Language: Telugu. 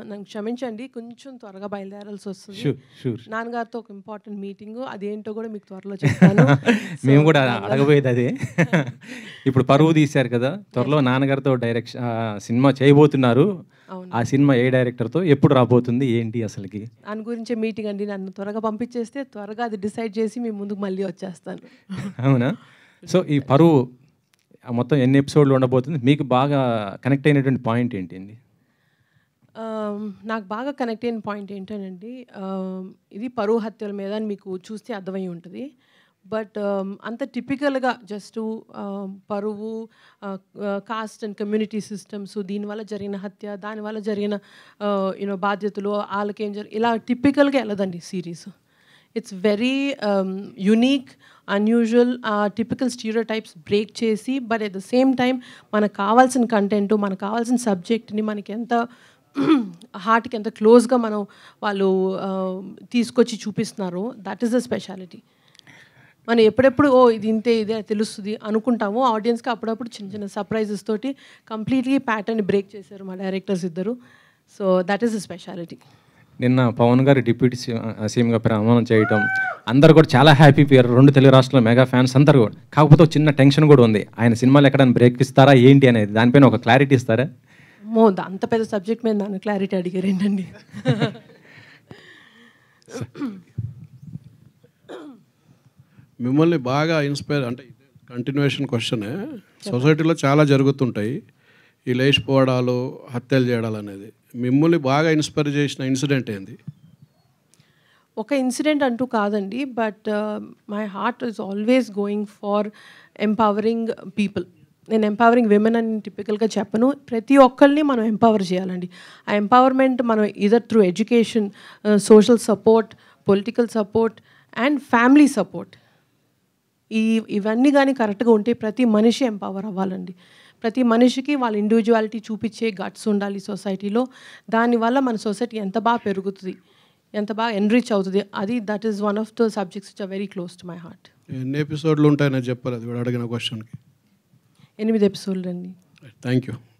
నన్ను క్షమించండి. కొంచెం త్వరగా బయలుదేరాల్సొస్తది. షూర్. షూర్. నాన్నగారితో ఒక ఇంపార్టెంట్ మీటింగు. అదేంటో గూడా మీకు త్వరలో చెప్తాను. మేము గూడా అడగబోయేది అదే. ఇప్పుడు 'పరువు' తీశారు కదా! త్వరలో నాన్నగారితో సినిమా చేయబోతున్నారు. అవును. ఆ సినిమా ఏ డైరెక్టర్‌తో ఎప్పుడు రాబోతుంది? ఏంటి అసలకి? దాని గురించే మీటింగ్ అండి. నన్ను త్వరగా పంపించేస్తే త్వరగా అది డిసైడ్ చేసి మీ ముందుకు మళ్ళీ వచ్చేస్తాను. అవునా? సో, ఈ 'పరువు' మొత్తం ఎన్ని ఎపిసోడ్‌లు ఉండబోతుంది? మీకు బాగా కనెక్ట్ అయినటువంటి పాయింట్ ఏంటండి? నాకు బాగా కనెక్ట్ అయిన పాయింట్ ఏంటనండి, ఇది పరువు హత్యల మీద అని మీకు చూస్తే అర్థమై ఉంటుంది. బట్ అంత టిపికల్గా జస్ట్ పరువు, కాస్ట్ అండ్ కమ్యూనిటీ సిస్టమ్స్, దీనివల్ల జరిగిన హత్య, దానివల్ల జరిగిన బాధ్యతలు, వాళ్ళకేం ఇలా టిపికల్గా వెళ్ళదండి series. It's very unique, unusual, typical stereotypes break చేసి, but at the same time మనకు కావాల్సిన కంటెంట్, మనకు కావాల్సిన సబ్జెక్ట్ని మనకి ఎంత హార్ట్కి ఎంత క్లోజ్గా వాళ్ళు తీసుకొచ్చి చూపిస్తున్నారో, దట్ ఈస్ ద స్పెషాలిటీ. మనం ఎప్పుడెప్పుడు ఇది ఇంతే ఇదే తెలుస్తుంది అనుకుంటాము. ఆడియన్స్కి అప్పుడప్పుడు చిన్న చిన్న సర్ప్రైజెస్ తోటి కంప్లీట్లీ ప్యాటర్న్ బ్రేక్ చేశారు మా డైరెక్టర్స్ ఇద్దరు. So that is the speciality. నిన్న పవన్ గారు డిప్యూటీ సీఎంగా ప్రమాణం చేయటం, అందరు కూడా చాలా హ్యాపీ పోయారు. 2 తెలుగు రాష్ట్రాల మెగా ఫ్యాన్స్ అందరూ కూడా. కాకపోతే ఒక చిన్న టెన్షన్ కూడా ఉంది. ఆయన సినిమాలు ఎక్కడైనా బ్రేక్ ఇస్తారా ఏంటి అనేది, దానిపైన ఒక క్లారిటీ ఇస్తారా? అంత పెద్ద సబ్జెక్ట్ మీద నన్ను క్లారిటీ అడిగారు ఏంటండి. మిమ్మల్ని బాగా ఇన్స్పైర్ అంటే కంటిన్యూషన్ క్వశ్చనే. సొసైటీలో చాలా జరుగుతుంటాయి ఈ లేచిపోవడాలు, హత్యలు చేయడాలు అనేది. మిమ్మల్ని బాగా ఇన్స్పైర్ చేసిన ఇన్సిడెంట్ ఏంది? ఒక ఇన్సిడెంట్ అంటూ కాదండి, but my heart is always going for empowering people. నేను ఎంపవరింగ్ విమెన్ అని టిపికల్గా చెప్పను. ప్రతి ఒక్కరిని మనం ఎంపవర్ చేయాలండి. ఆ ఎంపవర్మెంట్ మనం either through education, social support, political support and family support, ఇవన్నీ కానీ కరెక్ట్గా ఉంటే ప్రతి మనిషి ఎంపవర్ అవ్వాలండి. ప్రతి మనిషికి వాళ్ళ ఇండివిజువాలిటీ చూపించే గట్స్ ఉండాలి సొసైటీలో. దానివల్ల మన సొసైటీ ఎంత బాగా పెరుగుతుంది, ఎంత బాగా ఎన్రిచ్ అవుతుంది, that is one of the subjects which are very close to my heart. ఎన్ని ఎపిసోడ్లు ఉంటాయని చెప్పారు అది కూడా అడిగిన క్వశ్చన్కి? 8 ఎపిసోడ్లు అండి. Thank you.